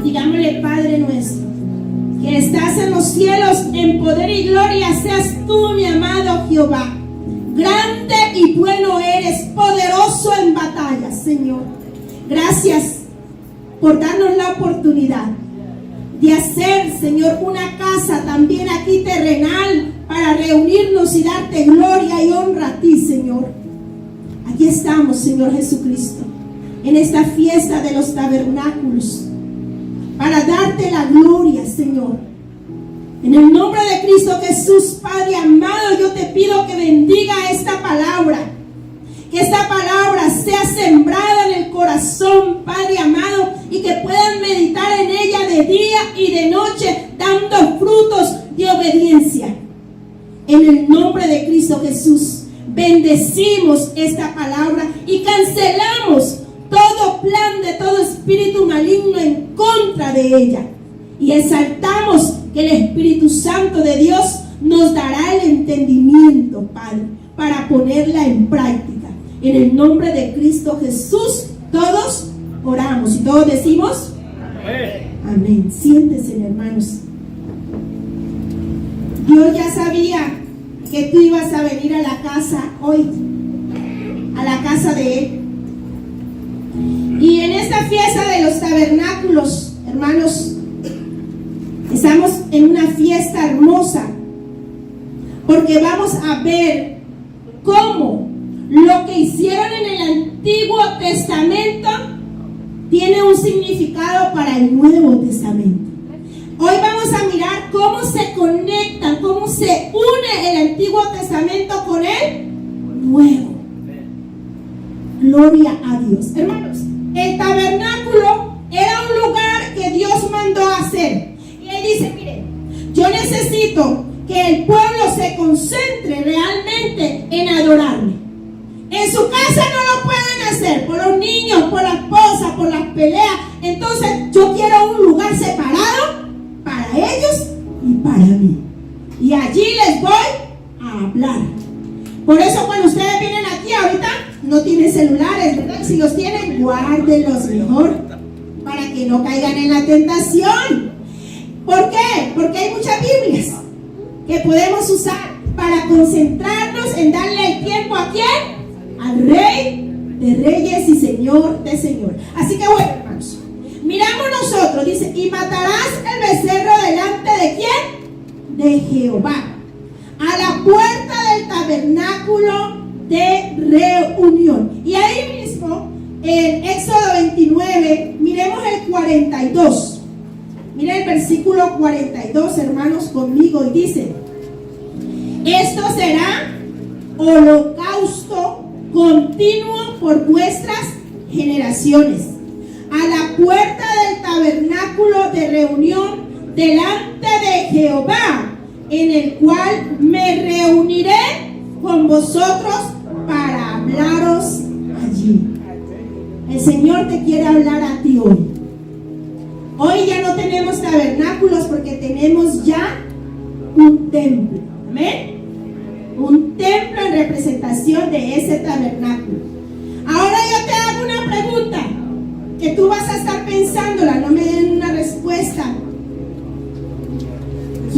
Digámosle: Padre nuestro, que estás en los cielos, en poder y gloria seas tú, mi amado Jehová. Grande y bueno eres, poderoso en batallas, Señor. Gracias por darnos la oportunidad de hacer, Señor, una casa también aquí terrenal para reunirnos y darte gloria y honra a ti, Señor. Aquí estamos, Señor Jesucristo, en esta fiesta de los tabernáculos, para darte la gloria, Señor. En el nombre de Cristo Jesús, Padre amado, yo te pido que bendiga esta palabra. Que esta palabra sea sembrada en el corazón, Padre amado, y que puedan meditar en ella de día y de noche, dando frutos de obediencia. En el nombre de Cristo Jesús, bendecimos esta palabra y cancelamos todo plan de todo espíritu maligno en contra de ella. Y exaltamos que el Espíritu Santo de Dios nos dará el entendimiento, Padre, para ponerla en práctica. En el nombre de Cristo Jesús, todos oramos y todos decimos amén. Amén. Siéntense, hermanos. Dios ya sabía que tú ibas a venir a la casa hoy, a la casa de Él. Y en esta fiesta de los tabernáculos, hermanos, estamos en una fiesta hermosa, porque vamos a ver cómo lo que hicieron en el Antiguo Testamento tiene un significado para el Nuevo Testamento. Hoy vamos a mirar cómo se conectan, cómo se une el Antiguo Testamento con el Nuevo. Gloria a Dios. Hermanos, el tabernáculo era un lugar que Dios mandó a hacer. Y Él dice: mire, yo necesito que el pueblo se concentre realmente en adorarme. En su casa no lo pueden hacer, por los niños, por la esposa, por las peleas. Entonces yo quiero un lugar separado para ellos y para mí. Y allí les voy a hablar. Por eso cuando ustedes vienen aquí ahorita, no tienen celulares, ¿verdad? Si los tienen, guárdenlos mejor, para que no caigan en la tentación. ¿Por qué? Porque hay muchas Biblias que podemos usar para concentrarnos en darle el tiempo ¿a quién? Al Rey de Reyes y Señor de Señores. Así que bueno, hermanos, miramos nosotros, dice: y matarás el becerro delante de ¿quién? De Jehová, a la puerta del tabernáculo de reunión. Y ahí mismo, en Éxodo 29, miremos el 42. Miren el versículo 42, hermanos, conmigo, y dice: esto será holocausto continuo por vuestras generaciones, a la puerta del tabernáculo de reunión delante de Jehová, en el cual me reuniré con vosotros para hablaros allí. El Señor te quiere hablar a ti hoy. Hoy ya no tenemos tabernáculos porque tenemos ya un templo. Amén. Un templo en representación de ese tabernáculo. Ahora yo te hago una pregunta que tú vas a estar pensándola, no me den una respuesta.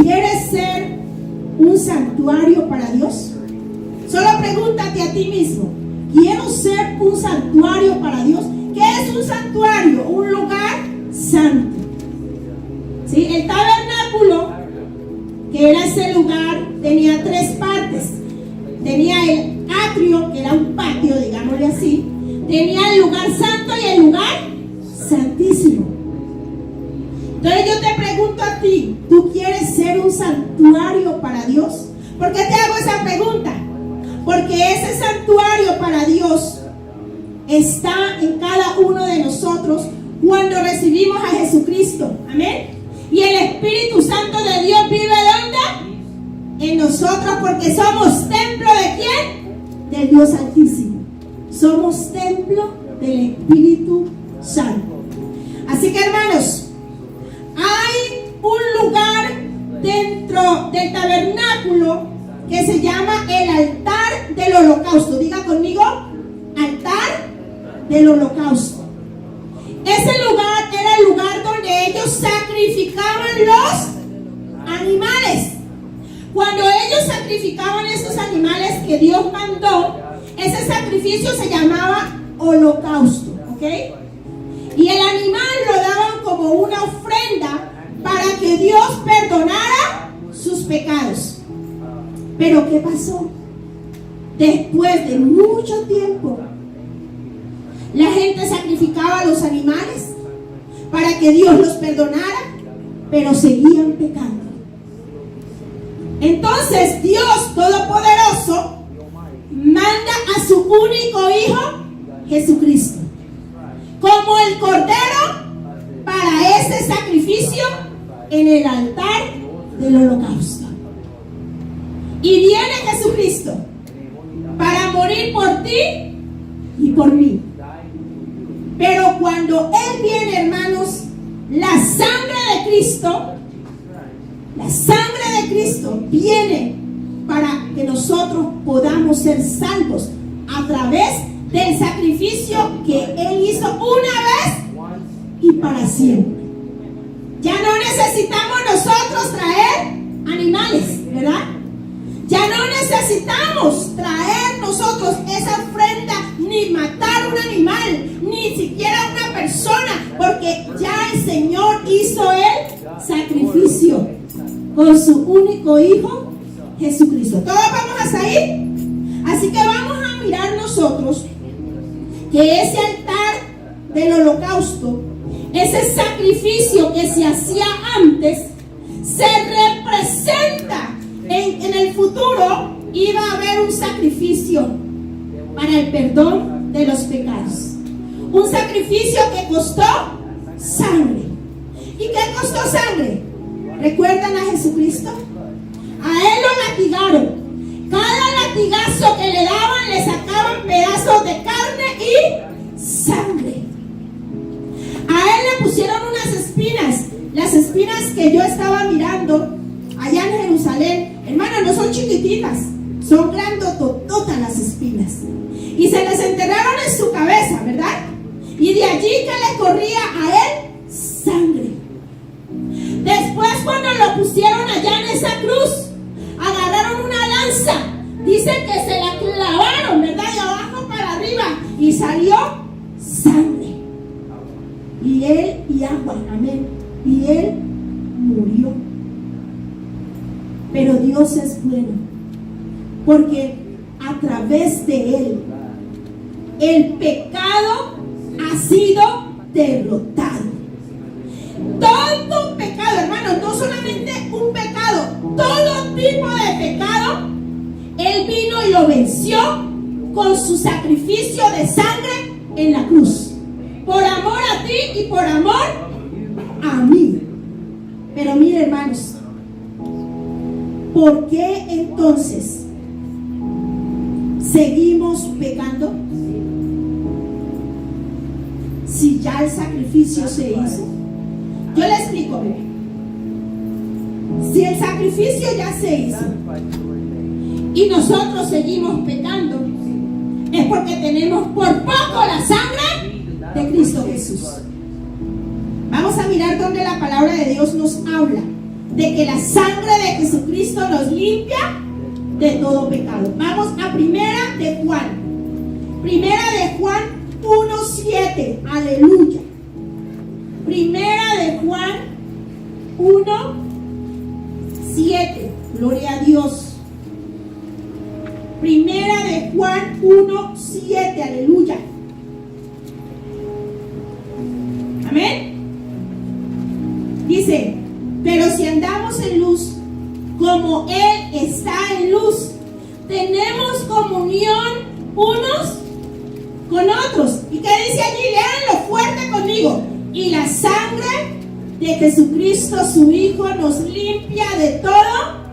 ¿Quieres ser un santuario para Dios? Solo pregúntate a ti mismo: ¿quiero ser un santuario para Dios? ¿Qué es un santuario? Un lugar santo. ¿Sí? El tabernáculo, que era ese lugar, tenía tres partes. Tenía el atrio, que era un patio, digámosle así. Tenía el lugar santo y el lugar santísimo. Entonces yo te pregunto a ti: ¿tú quieres ser un santuario para Dios? ¿Por qué te hago esa pregunta? Porque ese santuario para Dios está en cada uno de nosotros cuando recibimos a Jesucristo. Amén. Y el Espíritu Santo de Dios vive ¿dónde? En nosotros, porque somos templo ¿de quién? Del Dios Altísimo. Somos templo del Espíritu Santo. Así que, hermanos, hay un lugar dentro del tabernáculo que se llama el altar del holocausto. Diga conmigo: altar del holocausto. Ese lugar era el lugar donde ellos sacrificio se llamaba holocausto, ¿ok? Y el animal lo daban como una ofrenda para que Dios perdonara sus pecados. Pero ¿qué pasó? Después de mucho tiempo, la gente sacrificaba a los animales para que Dios los perdonara, pero seguían pecando. Entonces Dios Todopoderoso manda a su único Hijo, Jesucristo, como el Cordero para ese sacrificio en el altar del holocausto. Y viene Jesucristo para morir por ti y por mí. Pero cuando Él viene, hermanos, la sangre de Cristo viene para que nosotros podamos ser salvos a través del sacrificio que Él hizo una vez y para siempre. Ya no necesitamos nosotros traer animales, ¿verdad? Ya no necesitamos traer nosotros esa ofrenda, ni matar un animal, ni siquiera una persona, porque ya el Señor hizo el sacrificio con su único Hijo, Jesucristo. ¿Todos vamos hasta ahí? Así que vamos a mirar nosotros que ese altar del holocausto, ese sacrificio que se hacía antes, se representa en el futuro. Iba a haber un sacrificio para el perdón de los pecados, un sacrificio que costó sangre. ¿Y qué costó sangre? ¿Recuerdan a Jesucristo? A Él lo latigaron. Cada latigazo que le daban le sacaban pedazos de carne y sangre. A Él le pusieron unas espinas, las espinas que yo estaba mirando allá en Jerusalén. Hermano, no son chiquititas, son grandotototas las espinas. Y se les enterraron en su cabeza, ¿verdad? Y de allí que le corría a Él sangre. Después, cuando lo pusieron allá en esa cruz, agarraron una lanza. Dicen que se la clavaron, ¿verdad? De abajo para arriba. Y salió sangre. Y Él, y agua, amén. Y Él murió. Pero Dios es bueno, porque a través de Él, el pecado ha sido derrotado. Todo pecado, hermanos, no solamente un pecado, todo tipo de pecado, Él vino y lo venció con su sacrificio de sangre en la cruz. Por amor a ti y por amor a mí. Pero mire, hermanos, ¿por qué entonces seguimos pecando? Si ya el sacrificio se hizo. Yo le explico. Si el sacrificio ya se hizo y nosotros seguimos pecando, es porque tenemos por poco la sangre de Cristo Jesús. Vamos a mirar donde la palabra de Dios nos habla de que la sangre de Jesucristo nos limpia de todo pecado. Vamos a Primera de Juan 1:7. Aleluya. Primera de Juan 1:7. Gloria a Dios. Primera de Juan 1:7. Aleluya. Amén. Dice: pero si andamos en luz, como Él está en luz, tenemos comunión unos con otros. ¿Y qué dice allí? Léanlo fuerte conmigo. Y la sangre de Jesucristo, su Hijo, nos limpia de todo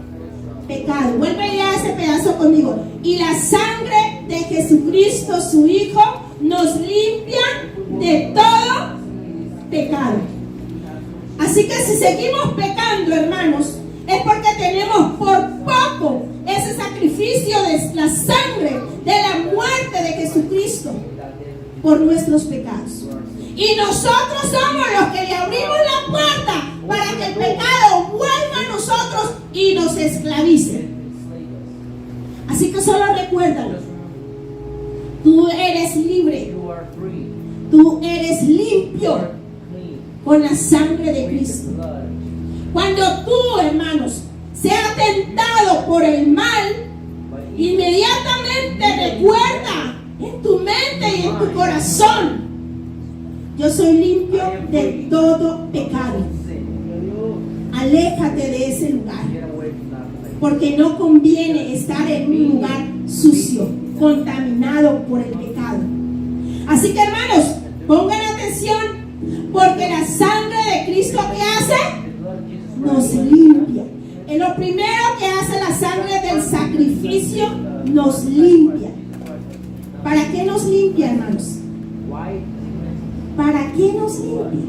pecado. Vuelve a leer ese pedazo conmigo. Y la sangre de Jesucristo, su Hijo, nos limpia de todo pecado. Así que si seguimos pecando, hermanos, es porque tenemos por poco ese sacrificio de la sangre, de la muerte de Jesucristo por nuestros pecados. Y nosotros somos los que le abrimos la puerta para que el pecado vuelva a nosotros y nos esclavice. Así que solo recuérdalo. Tú are free. Tú eres You limpio are clean. con la sangre de With the Cristo. blood. Cuando tú, hermanos, seas tentado por el mal, But inmediatamente recuerda en tu mente y en tu corazón: yo soy limpio de todo pecado. sin. Aléjate de ese lugar, Get away from that place. porque no conviene estar en un lugar sucio, contaminado por el pecado. Así que, hermanos, pongan atención, porque la sangre de Cristo, ¿qué hace? The blood of Jesus Nos Christ. limpia. Es lo primero que hace la sangre del sacrificio, nos limpia. ¿Para qué nos limpia, hermanos? Why? ¿Para qué nos limpia?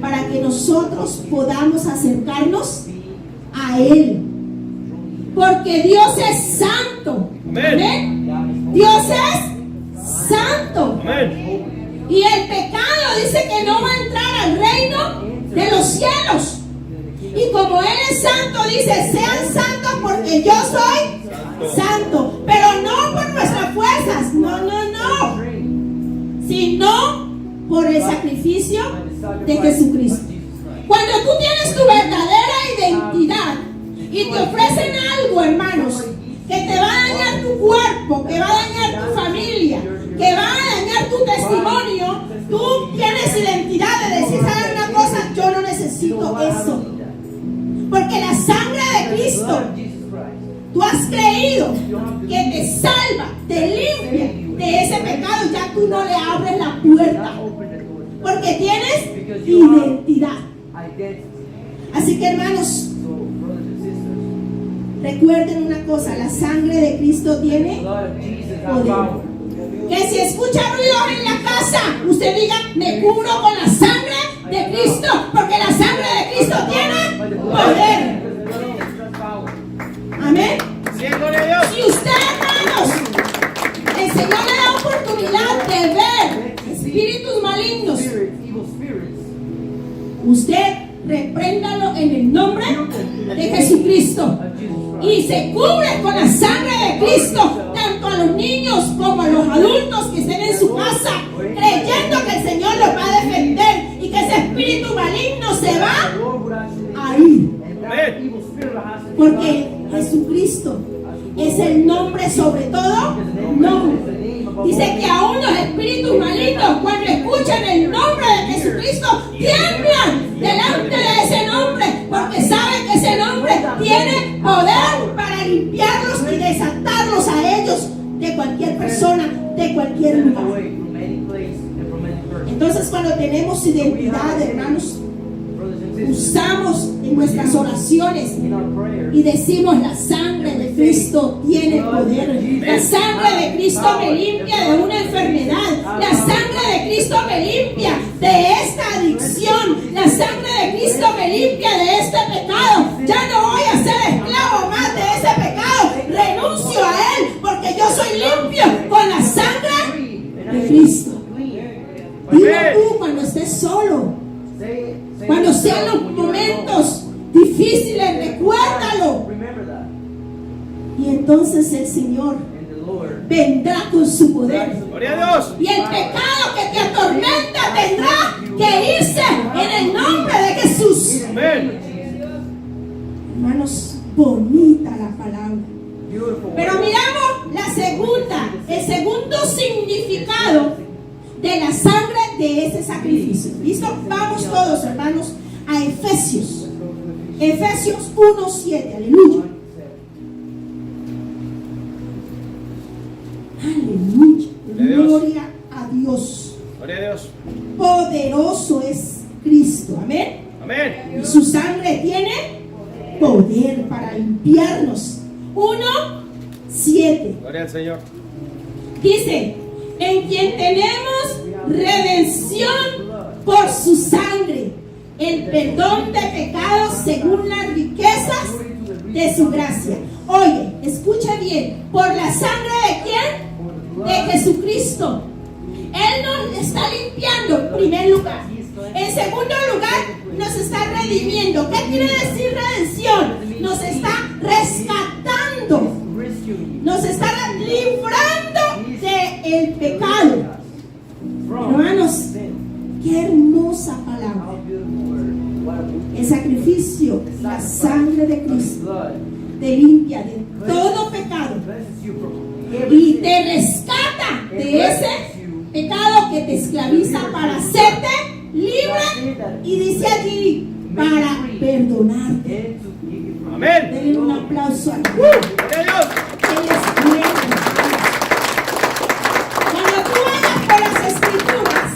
Para que nosotros podamos acercarnos a Él. Porque Dios es santo. Amén. Dios es santo. Amén. Y el pecado dice que no va a entrar al reino de los cielos. Y como Él es santo, dice: sean santos porque yo soy santo. Pero no por nuestras fuerzas, no, sino por el sacrificio de Jesucristo. Cuando tú tienes tu verdadera identidad y te ofrecen algo, hermanos, que te va a dañar tu cuerpo, que va a dañar tu familia, que va a dañar tu testimonio, tú tienes identidad de decir: ¿sabes una cosa? Yo no necesito eso. Porque la sangre de Cristo, tú has creído que te salva, te limpia de ese pecado, y ya tú no le abres la puerta, porque tienes identidad. Así que, hermanos, recuerden una cosa: la sangre de Cristo tiene poder. Que si escucha ruidos en la casa, usted diga: me cubro con la sangre de Cristo, porque la sangre de Cristo tiene poder. Amén. Si usted, hermanos, el Señor le da oportunidad de ver espíritus malignos, usted repréndalo en el nombre de Jesucristo y se cubre con la sangre de Cristo, tanto a los niños como a los adultos que estén en su casa, creyendo que el Señor los va a defender y que ese espíritu maligno se va a ir. Porque Jesucristo es el nombre sobre todo nombre. Dice que aún los espíritus malignos, cuando escuchan el nombre de Jesucristo, tiemblan delante de ese nombre, porque saben que ese nombre tiene poder para limpiarlos y desatarlos a ellos de cualquier persona, de cualquier lugar. Entonces, cuando tenemos identidad, hermanos, usamos en nuestras oraciones y decimos: la sangre de Cristo tiene poder. La sangre de Cristo me limpia de una enfermedad. La sangre de Cristo me limpia de esta adicción. La sangre de Cristo me limpia de este pecado. Ya no voy a ser esclavo más de ese pecado. Renuncio a él, porque yo soy limpio con la sangre de Cristo. Dilo tú cuando estés solo. Cuando sean los momentos difíciles, recuérdalo. Y entonces el Señor vendrá con su poder. Gloria a Dios. Y el pecado que te atormenta tendrá que irse en el nombre de Jesús. Amén. Hermanos, bonita la palabra. Pero miramos el segundo significado de la sangre de ese sacrificio. ¿Listo? Vamos todos, hermanos, a Efesios. Efesios 1:7. Aleluya. Aleluya. Gloria a Dios. Gloria a Dios. Poderoso es Cristo. Amén. Amén. Y su sangre tiene poder para limpiarnos. 1:7. Gloria al Señor. Dice: en quien tenemos redención por su sangre, el perdón de pecados según las riquezas de su gracia. Oye, escucha bien: por la sangre de quién? De Jesucristo. Él nos está limpiando en primer lugar. En segundo lugar, nos está redimiendo. ¿Qué quiere decir redención? Nos está rescatando. Nos está librando hermosa How palabra. beautiful word. What a beautiful El sacrificio, The la sacrifice sangre de of Cristo blood te limpia de todo pecado cleanses you from y every sin. te rescata de ese pecado que te esclaviza para hacerte libre y dice allí para perdonarte. And to give you from Amén. Denle un aplauso al ¡Gloria a Dios! Él es bueno. Cuando tú vayas por las escrituras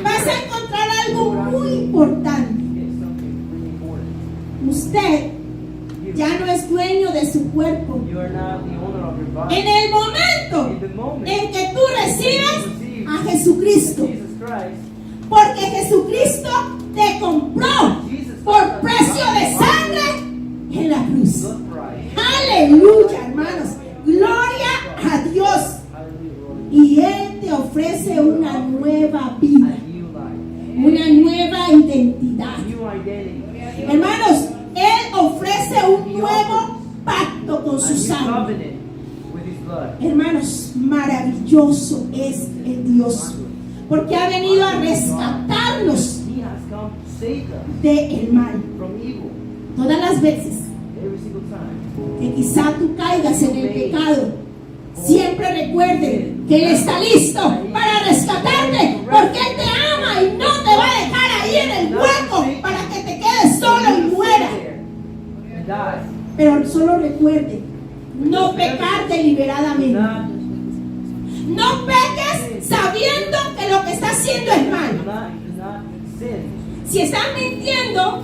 vas a encontrar algo muy importante. something really important. Usted ya no es dueño de su cuerpo. You are not the owner of your body. En el momento In the moment en que tú recibes a Jesucristo, Jesus Christ, porque Jesucristo te compró por precio de sangre en la cruz. blood price. Aleluya, hermanos. Gloria a Dios. Hallelujah, Lord. Y Él te ofrece una nueva vida, A new life. una nueva identidad. New identity. Hermanos, Él ofrece un nuevo pacto con A su new sangre. covenant with his blood. Hermanos, maravilloso es el Dios, porque ha venido a rescatarnos He has come to save us del mal. from evil Todas las veces every single time. que quizá tú caigas en el pecado, siempre recuerde que Él está listo para rescatarte, porque Él te ama y no te va a dejar ahí en el hueco para que te quedes solo y muera. And die. Pero solo recuerde, no pecar deliberadamente. Not, No peques sabiendo que lo que estás haciendo es mal. do not sin. Si estás mintiendo,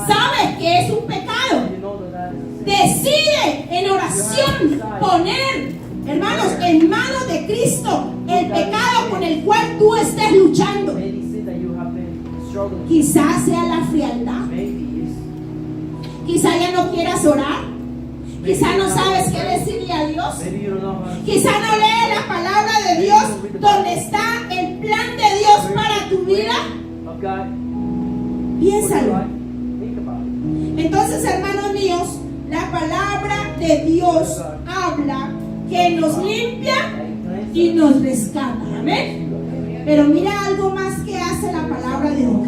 sabes que es un pecado. You know that is a sin. Decide en oración poner, hermanos, en manos de Cristo el pecado con el cual tú estés luchando. Any sin that you have been struggling with, Quizás sea la frialdad, maybe is quizás ya no quieras orar, quizás no sabes qué decirle a Dios, maybe you don't know how to quizás no lees la palabra de Dios donde está el plan de Dios para tu vida. of God. Piénsalo. Think about it. Entonces, hermanos míos, la palabra de Dios habla que nos limpia y nos rescata. Amén. Pero mira algo más que hace la palabra de Dios.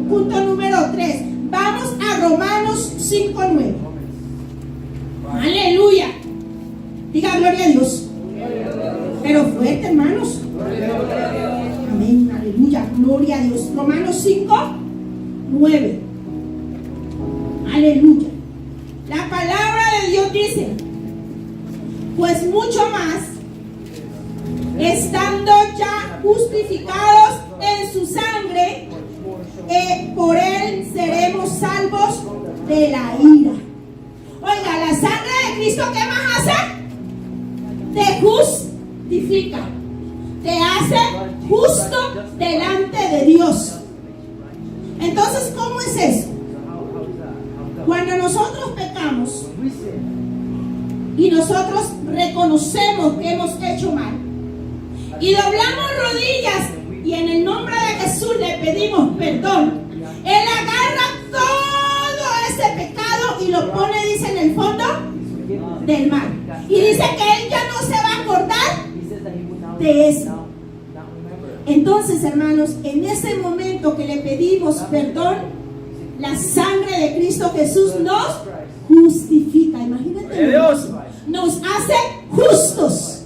Punto número 3. Vamos a Romanos 5:9. Aleluya. Diga gloria a Dios. Pero fuerte, hermanos. Amén. Aleluya. Gloria a Dios. Romanos 5:9. Aleluya. La palabra de Dios dice, pues mucho más, estando ya justificados en su sangre, por él seremos salvos de la ira. Oiga, la sangre de Cristo, ¿qué más hace? Te justifica, te hace justo delante de Dios. Entonces, ¿cómo es eso? So how is that? How is Cuando nosotros pecamos that? We sin. y nosotros reconocemos que hemos hecho mal y doblamos rodillas y en el nombre de Jesús le pedimos perdón, Él agarra todo ese pecado y lo pone, dice, en el fondo del mar, y dice que Él ya no se va a acordar. He says that he would now De eso. not remember. Entonces, hermanos, en ese momento que le pedimos perdón, la sangre de Cristo Jesús nos justifica. Imagínate, ¡Gloria a Dios! nos hace justos,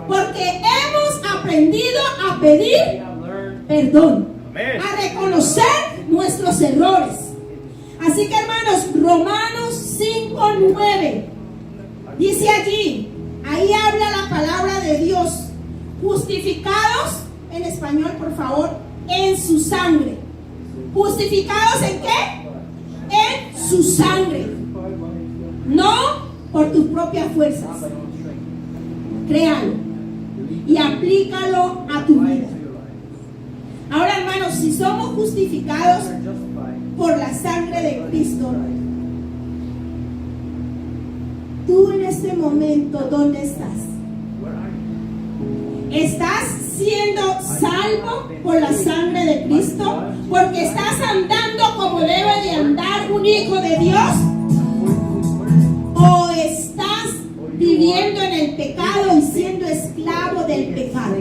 porque hemos aprendido a pedir We have learned perdón, Amén. a reconocer nuestros errores. Así que, hermanos, Romanos 5:9 dice allí, ahí habla la palabra de Dios, justificados, en español por favor, en su sangre. ¿Justificados en qué? En su sangre, no por tus propias fuerzas. not by your own strength. Créalo y aplícalo a tu Apply vida. it to your life. Ahora, hermanos, si somos justificados We are justified por la sangre de by Cristo, Christ. tú en este momento, ¿dónde estás? Where are you? ¿Estás siendo salvo por la sangre de Cristo? Porque estás andando como debe de andar un hijo de Dios. ¿O estás viviendo en el pecado y siendo esclavo del pecado?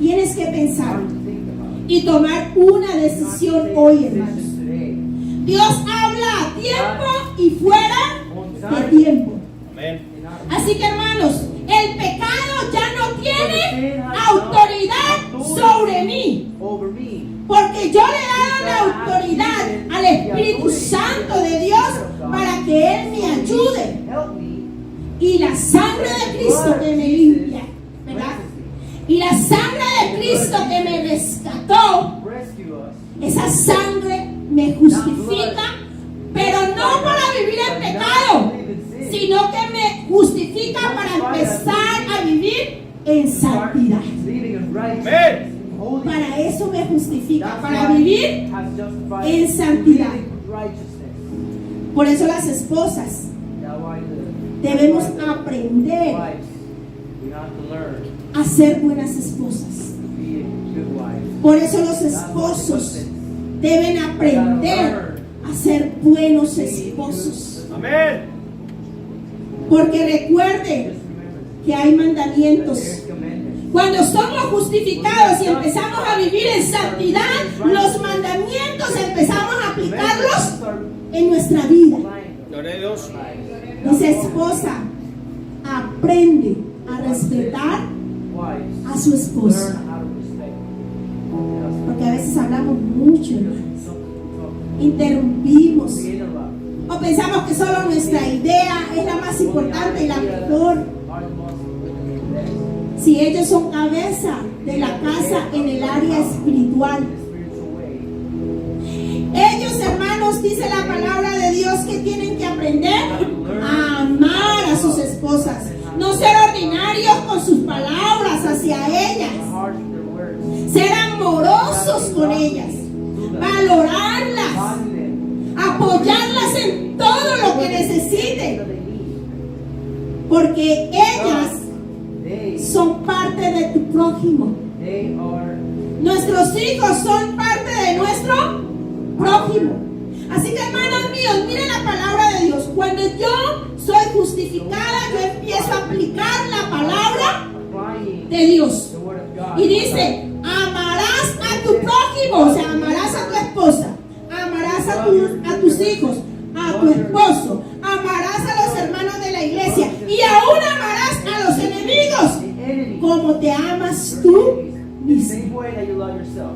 Tienes que pensar Hard to think about. y tomar una decisión Take hoy, decisions hermanos. today. Dios habla a tiempo y fuera On de time. tiempo. Amén. and out. Así que, hermanos, el pecado ya no tiene autoridad sobre mí, Over me. porque yo le he dado la autoridad al Espíritu Santo de Dios para que Él me ayude. Help me. Y la sangre de Cristo que me limpia, ¿verdad? Y la sangre de Cristo que me rescató, Rescue us. esa sangre me justifica, pero no para vivir en pecado, sino que me justifica para empezar a vivir en santidad. Living in righteousness. Amén. Holy. Para eso me justifica, That's para why vivir. He has justified en us, santidad. living with righteousness. Por eso las esposas That's why debemos the aprender wives, we have to learn a ser buenas esposas. to be good wives. Por eso los That's why the esposos husbands deben aprender a ser buenos esposos. Amén. Porque recuerden just remember que hay that mandamientos. there's commandments. Cuando somos justificados y empezamos a vivir en santidad, los mandamientos empezamos a aplicarlos en nuestra vida. Gloria a Dios. Dice, esposa, aprende a respetar Wives, a su esposo. learn how to respect. Yes. Porque a veces hablamos mucho, hermanos. Talk. Interrumpimos. We interrupt. O pensamos que solo nuestra idea es la más importante y la mejor. Are the most best. Si ellos son cabeza de la casa en el área espiritual. In a spiritual way. Ellos, hermanos, dice la palabra de Dios que tienen que aprender a amar a sus esposas. No ser ordinarios con sus palabras hacia ellas. Harsh with their words. Ser amorosos con ellas. Valorarlas. Value them. Apoyarlas en todo lo que necesiten. That they need. Porque ellas They son parte de tu prójimo. are Nuestros hijos son parte de nuestro prójimo. Así que, hermanos míos, miren la palabra de Dios. Cuando yo soy justificada, yo empiezo a aplicar la palabra applying de Dios. the word of God. Y dice, amarás a tu prójimo, o sea, amarás a tu esposa, amarás a tus hijos, a tu esposo, amarás a los hermanos de la iglesia y aún amarás a los enemigos The enemy. como te amas Your tú enemies, the mismo. same way that you love yourself.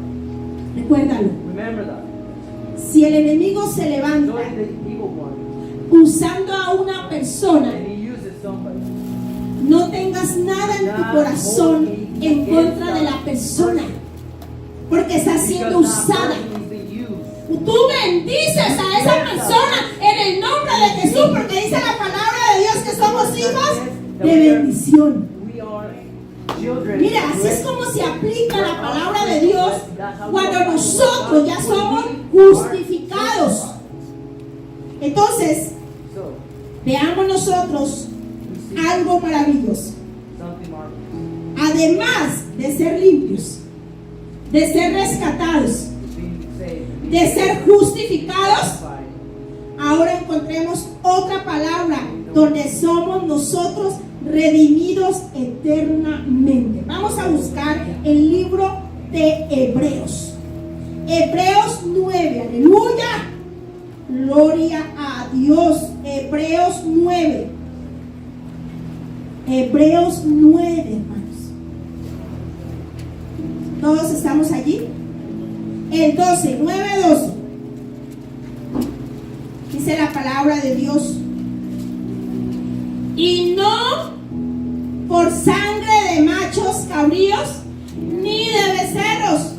Recuérdalo. Remember that. Si el enemigo se levanta Knowing the evil one, usando a una persona, and he uses somebody. no tengas nada en tu corazón en contra de la persona, porque está siendo Because that usada. person is being used. Tú bendices a esa persona en el nombre de Jesús, porque dice la palabra de Dios que somos hijos de bendición. We are children. Mira, así es como se aplica la palabra de Dios cuando nosotros ya somos justificados. Entonces, So, veamos nosotros we see algo maravilloso. something marvelous. Además de ser limpios, de ser rescatados, It's being saved. de ser justificados, Justified. ahora encontremos otra palabra donde somos nosotros redimidos eternamente. Vamos a buscar el libro de Hebreos. Hebreos 9, aleluya. Gloria a Dios. Hebreos 9. Hebreos 9, hermanos. ¿Todos estamos allí? El 12, 9, 12. Dice la palabra de Dios. Y no por sangre de machos cabríos ni de becerros,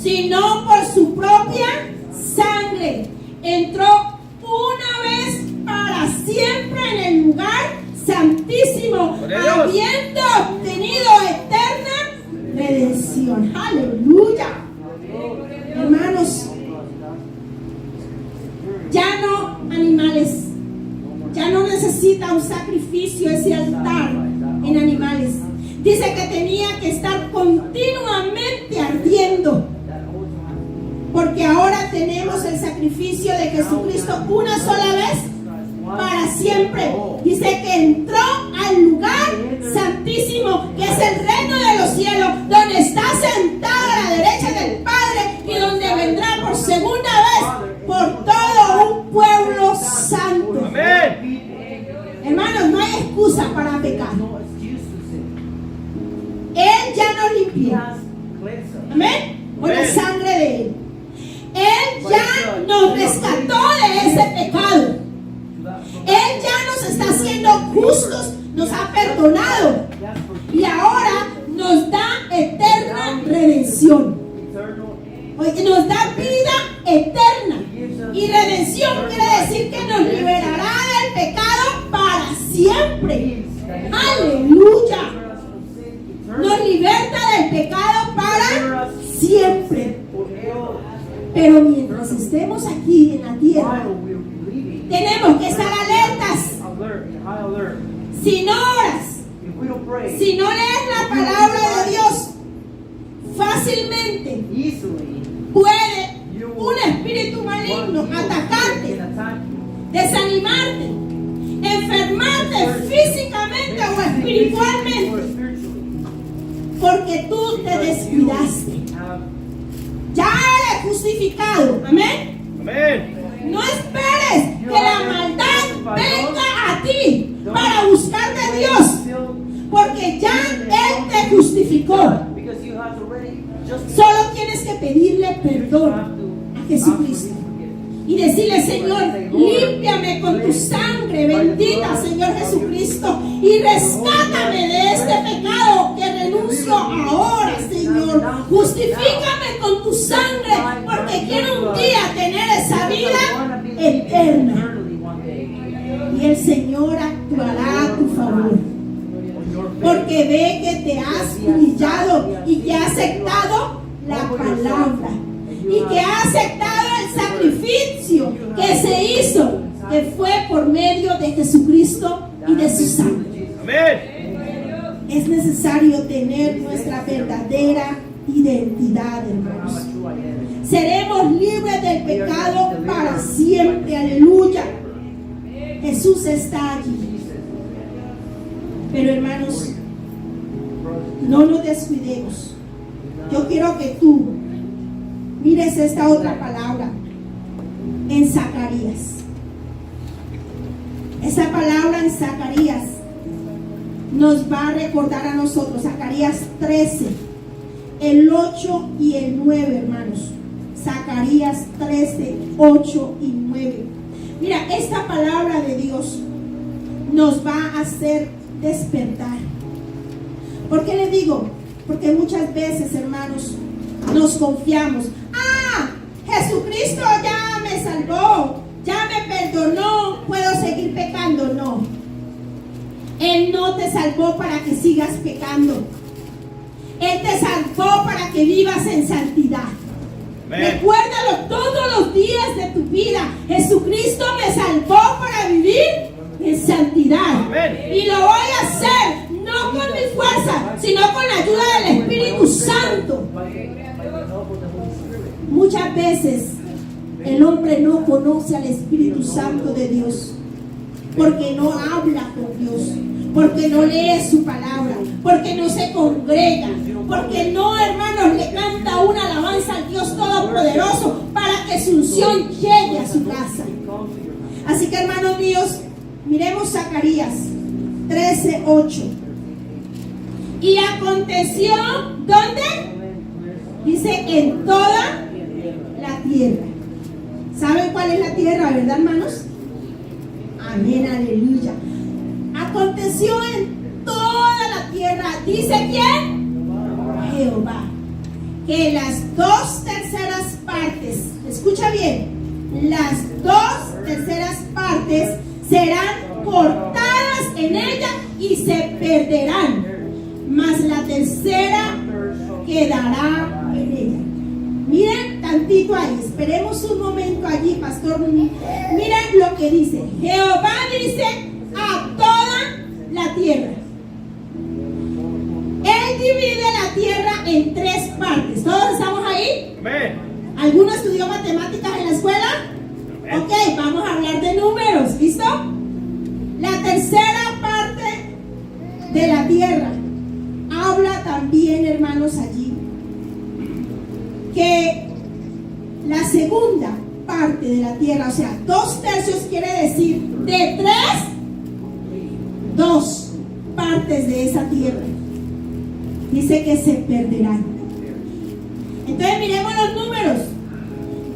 sino por su propia sangre. Entró una vez para siempre en el lugar santísimo, habiendo obtenido eterna redención. Aleluya. Hermanos, ya no animales, ya no necesita un sacrificio ese altar en animales. Dice que tenía que estar continuamente ardiendo, porque ahora tenemos el sacrificio de Jesucristo una sola vez para siempre. Dice que entró al lugar santísimo, que es el reino de los cielos, donde está limpió. has cleansed us. Amén. Con la Amén. sangre de Él. Él ya nos rescató de ese pecado. Él ya nos está haciendo justos, nos ha perdonado y ahora nos da eterna redención. Oye, nos da vida eterna. Y redención quiere decir que nos liberará del pecado para siempre. Aleluya. Nos liberta del pecado para siempre. Pero mientras estemos aquí en la tierra, tenemos que estar alertas. Si no oras, si no lees la palabra de Dios, fácilmente puede un espíritu maligno atacarte, desanimarte, enfermarte físicamente o espiritualmente, porque tú te descuidaste. Ya eres justificado. Amén. Amén. No esperes que la maldad venga a ti para buscar de Dios, porque ya Él te justificó. Solo tienes que pedirle perdón a Jesucristo y decirle: Señor, límpiame con tu sangre bendita, Señor Jesucristo, y rescátame de este pecado que renuncio ahora, Señor. Justifícame con tu sangre, porque quiero un día tener esa vida eterna. Y el Señor actuará a tu favor, porque ve que te has humillado y que has aceptado la palabra y que has aceptado el sacrificio que se hizo, que fue por medio de Jesucristo y de su sangre. Amén. Es necesario tener nuestra verdadera identidad, hermanos. Seremos libres del pecado para siempre. Aleluya. Jesús está allí. Pero hermanos, no nos descuidemos. Yo quiero que tú mires esta otra palabra en Zacarías. Esa palabra en Zacarías nos va a recordar a nosotros, Zacarías 13, el 8 y el 9, hermanos. Zacarías 13, 8 y 9. Mira, esta palabra de Dios nos va a hacer despertar. ¿Por qué le digo? Porque muchas veces, hermanos, nos confiamos. Jesucristo ya me salvó, ya me perdonó, puedo seguir pecando. No, Él no te salvó para que sigas pecando. Él te salvó para que vivas en santidad. Amén. Recuérdalo todos los días de tu vida. Jesucristo me salvó para vivir en santidad. Amén. Y lo voy a hacer no con mi fuerza, sino con la ayuda del Espíritu Santo. Muchas veces el hombre no conoce al Espíritu Santo de Dios, porque no habla con Dios, porque no lee su palabra, porque no se congrega, porque no, hermanos, le canta una alabanza al Dios Todopoderoso para que su unción llegue a su casa. Así que, hermanos míos, miremos Zacarías 13:8. Y aconteció, ¿dónde? Dice, en toda la tierra. ¿Saben cuál es la tierra, verdad, hermanos? Amén, aleluya. Aconteció en toda la tierra. ¿Dice quién? Jehová. Que las 2/3 partes, escucha bien, las 2/3 partes serán cortadas en ella y se perderán, mas la tercera quedará en ella. Miren tantito ahí, esperemos un momento allí, pastor. Miren lo que dice. Jehová dice a toda la tierra. Él divide la tierra en 3 partes. ¿Todos estamos ahí? Amén. ¿Alguno estudió matemáticas en la escuela? Amén. Ok, vamos a hablar de números, ¿listo? La tercera parte de la tierra habla también, hermanos, allí que la segunda parte de la tierra, o sea, 2/3 quiere decir de 2 partes de esa tierra. dice que se perderán. Entonces miremos los números.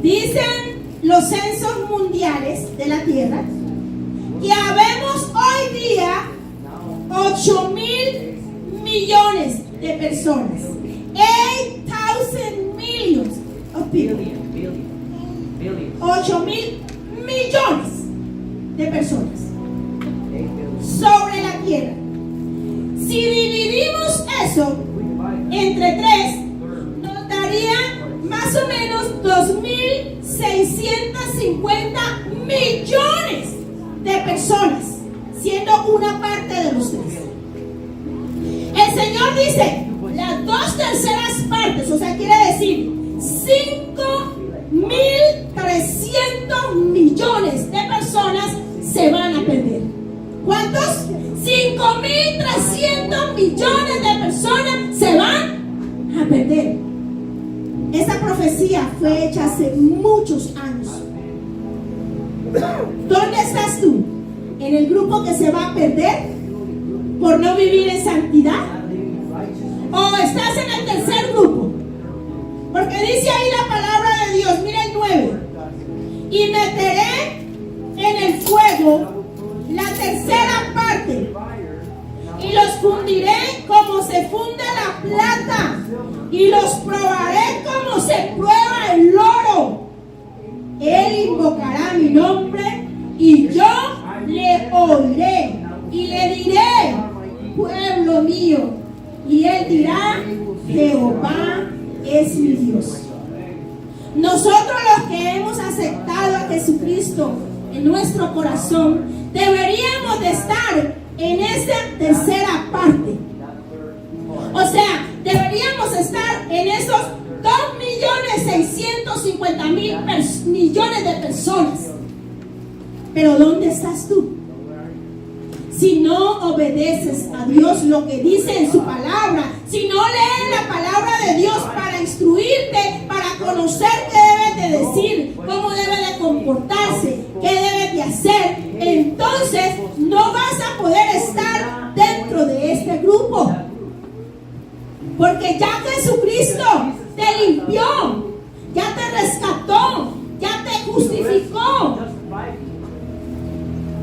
Dicen los censos mundiales de la tierra que habemos hoy día 8,000 millones de personas. 8,000 millions of people. 8,000 millones de personas sobre la tierra. Si dividimos eso entre 3, nos daría más o menos 2,650 millones de personas, siendo una parte de los 3. El Señor dice las 2/3 partes, o sea, quiere decir 5,300 millones de personas se van a perder. ¿Cuántos? 5,300 millones de personas se van a perder. Esta profecía fue hecha hace muchos años. ¿Dónde estás tú? ¿En el grupo que se va a perder por no vivir en santidad? ¿O estás en el tercer grupo? Porque dice ahí la palabra de Dios, mira el 9. Y meteré en el fuego la tercera parte y los fundiré como se funde la plata y los probaré como se prueba el oro. Él invocará mi nombre y yo le oiré y le diré, pueblo mío, y él dirá, Jehová es mi Dios. Nosotros los que hemos aceptado a Jesucristo en nuestro corazón deberíamos de estar en esa tercera parte. O sea, deberíamos estar en esos 2,650,000 millones de personas. Pero ¿dónde estás tú? Si no obedeces a Dios lo que dice en su palabra, si no lees la palabra de Dios para instruirte, para conocer qué debes de decir, cómo debes de comportarse, qué debes de hacer, entonces no vas a poder estar dentro de este grupo. Porque ya Jesucristo te limpió, ya te rescató, ya te justificó.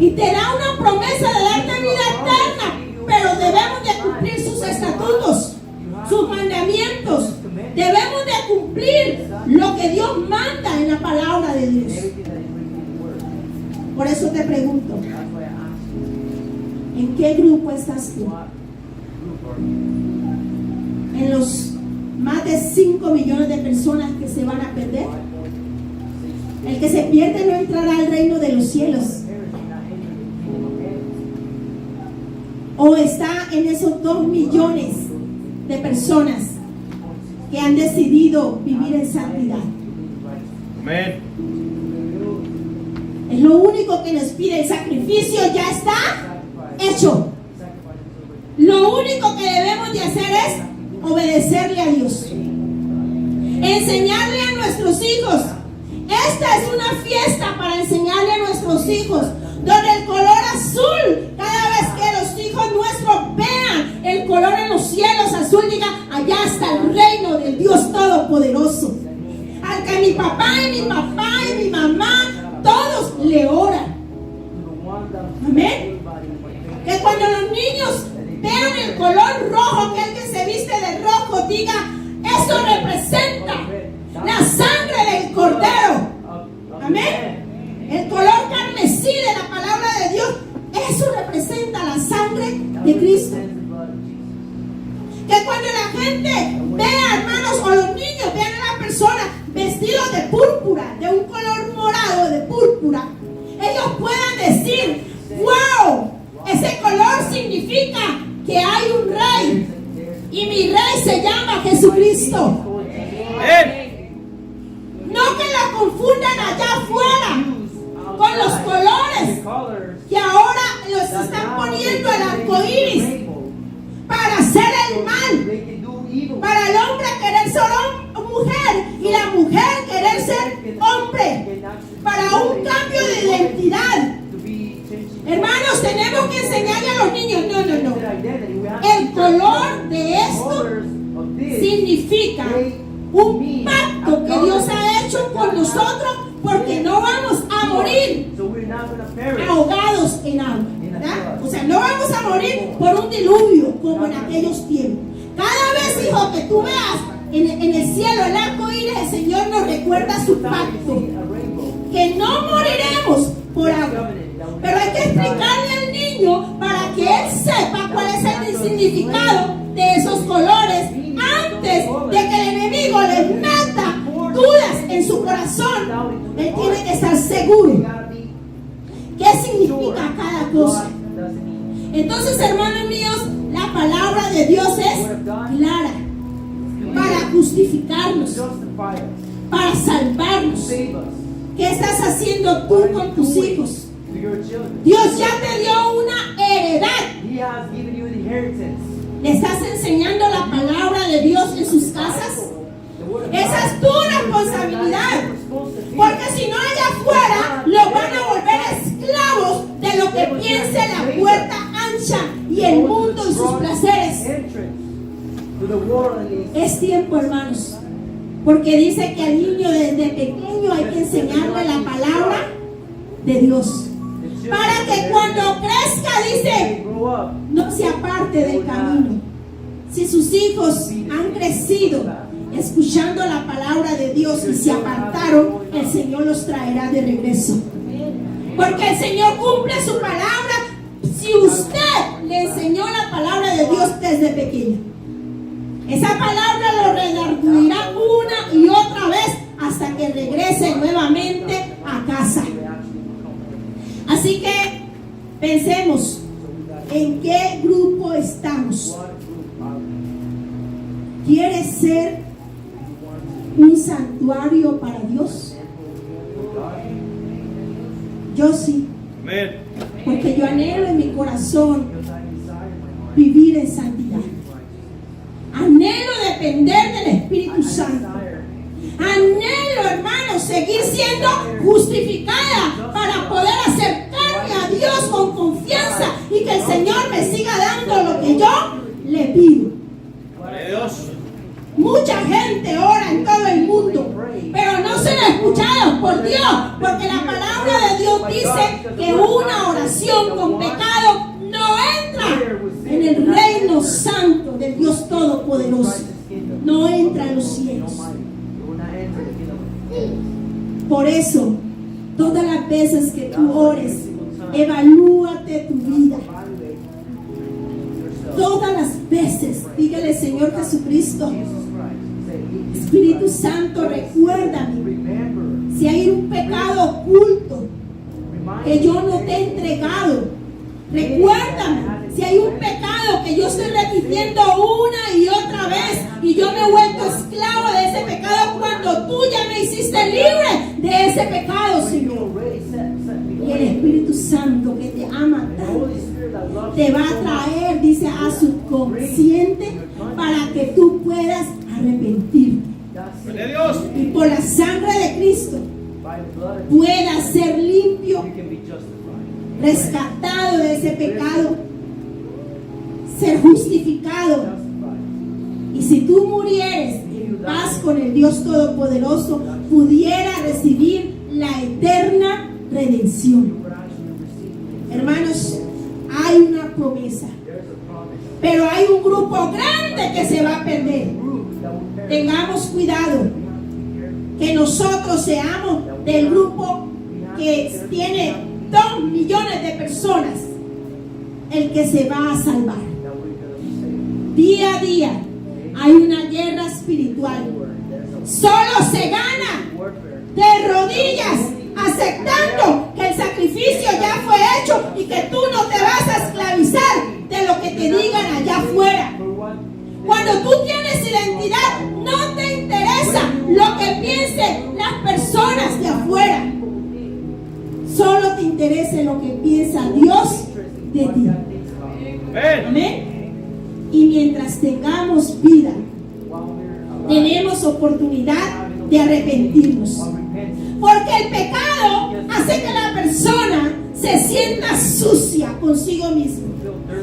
Y te da una promesa de darte vida eterna, pero debemos de cumplir sus estatutos, sus mandamientos. Debemos de cumplir lo que Dios manda en la palabra de Dios. Por eso te pregunto, ¿en qué grupo estás tú? ¿En los más de 5 millones de personas que se van a perder? El que se pierde no entrará al reino de los cielos. ¿O está en esos 2 millones de personas que han decidido vivir en santidad? Amén. Es lo único que nos pide. El sacrificio ya está hecho. Lo único que debemos de hacer es obedecerle a Dios, enseñarle a nuestros hijos. Esta es una fiesta para enseñarle a nuestros hijos, donde el color azul, cada vez que los hijos nuestros vean el color en los cielos azul, diga, allá está el reino del Dios Todopoderoso. Al que mi papá y mi papá y mi mamá todos le oran. Amén. Que cuando los niños vean el color rojo, que el que se viste de rojo diga, eso representa la sangre del Cordero. Amén. El color carmesí de la palabra de Dios, eso representa la sangre de Cristo. Que cuando la gente vea, hermanos, o los niños vean a la persona vestidos de púrpura, de un color morado de púrpura, ellos puedan decir, wow, ese color significa que hay un rey y mi rey se llama Jesucristo. No que la confundan allá afuera con los colores que ahora los están poniendo el arco iris para hacer el mal, para el hombre querer ser mujer y la mujer querer ser hombre, para un cambio de identidad. Hermanos, tenemos que enseñarle a los niños, no. El color de esto nosotros porque no vamos a morir So we're not going to perish. ahogados en agua, ¿verdad? O sea, no vamos a morir por un diluvio como en aquellos tiempos. Cada vez, hijo, que tú veas en el cielo el arco iris, el Señor nos recuerda su pacto, que no moriremos por agua. Pero hay que explicarle al niño para que él sepa cuál es el significado de esos colores antes de que el enemigo le meta dudas en su corazón. Él tiene que estar seguro qué significa cada cosa. Entonces, hermanos míos, la palabra de Dios es clara para justificarnos, para salvarnos. ¿Qué estás haciendo tú con tus hijos? Dios ya te dio una heredad. ¿Le estás enseñando la palabra de Dios en sus casas? Esa es tu responsabilidad. Porque si no, allá afuera los van a volver esclavos de lo que piense la puerta ancha y el mundo y sus placeres. Es tiempo, hermanos, porque dice que al niño desde pequeño hay que enseñarle la palabra de Dios, para que cuando crezca, dice, no se aparte del camino. Si sus hijos han crecido escuchando la palabra de Dios y se apartaron, el Señor los traerá de regreso, porque el Señor cumple su palabra. Si usted le enseñó la palabra de Dios desde pequeño, esa palabra lo redarguirá una y otra vez hasta que regrese nuevamente a casa. Así que pensemos en qué grupo estamos. ¿Quieres ser un santuario para Dios? Yo sí. Amén. Porque yo anhelo en mi corazón vivir en santidad. Anhelo depender del Espíritu Santo. Anhelo, hermano, seguir siendo justificada para poder acercarme a Dios con confianza y que el Señor me siga dando lo que yo le pido. Mucha gente ora en todo el mundo, pero no se ha escuchado por Dios, porque la palabra de Dios dice que una oración con pecado no entra en el reino santo del Dios Todopoderoso. No entra en los cielos. Por eso, todas las veces que tú ores, evalúate tu vida. Todas las veces, dígale, Señor Jesucristo, Espíritu Santo, recuérdame si hay un pecado oculto que yo no te he entregado. Recuérdame si hay un pecado que yo estoy repitiendo una y otra vez y yo me he vuelto esclavo de ese pecado cuando tú ya me hiciste libre de ese pecado, Señor. Y el Espíritu Santo, que te ama tanto, te va a traer, dice, a su consciente para que tú puedas arrepentirte y por la sangre de Cristo puedas ser limpio, rescatado de ese pecado, ser justificado. Y si tú murieres en paz con el Dios Todopoderoso, pudiera recibir la eterna redención. Hermanos, hay una promesa, pero hay un grupo grande que se va a perder. Tengamos cuidado que nosotros seamos del grupo que tiene 2 millones de personas, el que se va a salvar. Día a día hay una guerra espiritual. Solo se gana de rodillas, aceptando que el sacrificio ya fue hecho y que tú no te vas a esclavizar de lo que te digan allá afuera. Cuando tú tienes identidad, no te interesa lo que piensen las personas de afuera. Solo te interesa lo que piensa Dios de ti. Amén. Y mientras tengamos vida, tenemos oportunidad de arrepentirnos. Porque el pecado hace que la persona se sienta sucia consigo misma,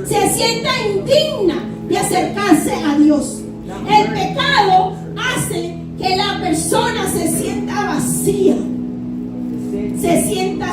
se sienta indigna de acercarse a Dios. El pecado hace que la persona se sienta vacía.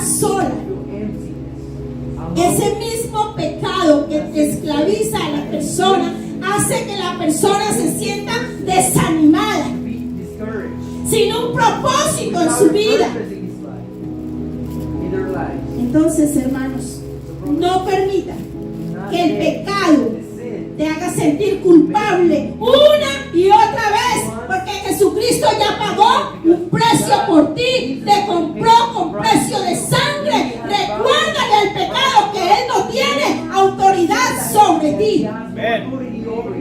sola. Feel emptiness. Alone. Ese mismo pecado que te esclaviza a la persona hace que la persona se sienta desanimada, Be discouraged. sin un propósito en Without su a vida. purpose in his life. In their lives. Entonces, hermanos, no permita Not que el let pecado the sin te haga sentir culpable una y otra vez, porque Jesucristo ya pagó un precio por ti, te compró con precio de sangre. Recuérdale al pecado que Él no tiene autoridad sobre ti. Amen.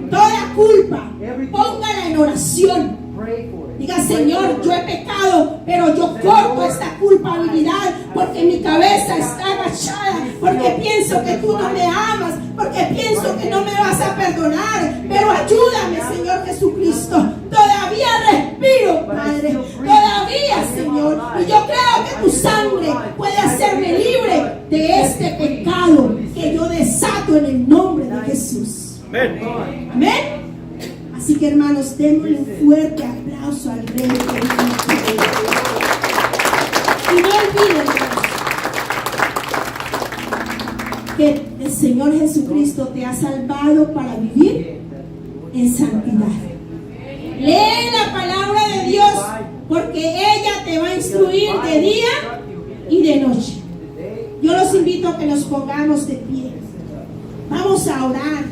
Toda culpa, póngala en oración. Pray for it. Diga, Señor, yo he pecado, pero yo corto esta culpabilidad porque mi cabeza está agachada, porque pienso que tú no me amas, porque pienso que no me vas a perdonar. Pero ayúdame, Señor Jesucristo. Todavía respiro, Padre. Todavía, Señor. Y yo creo que tu sangre puede hacerme libre de este pecado que yo desato en el nombre de Jesús. Amen. Amén. Así que, hermanos, démosle un fuerte aplauso al Rey. Y no olviden, hermanos, que el Señor Jesucristo te ha salvado para vivir en santidad. Lee la palabra de Dios, porque ella te va a instruir de día y de noche. Yo los invito a que nos pongamos de pie. Vamos a orar.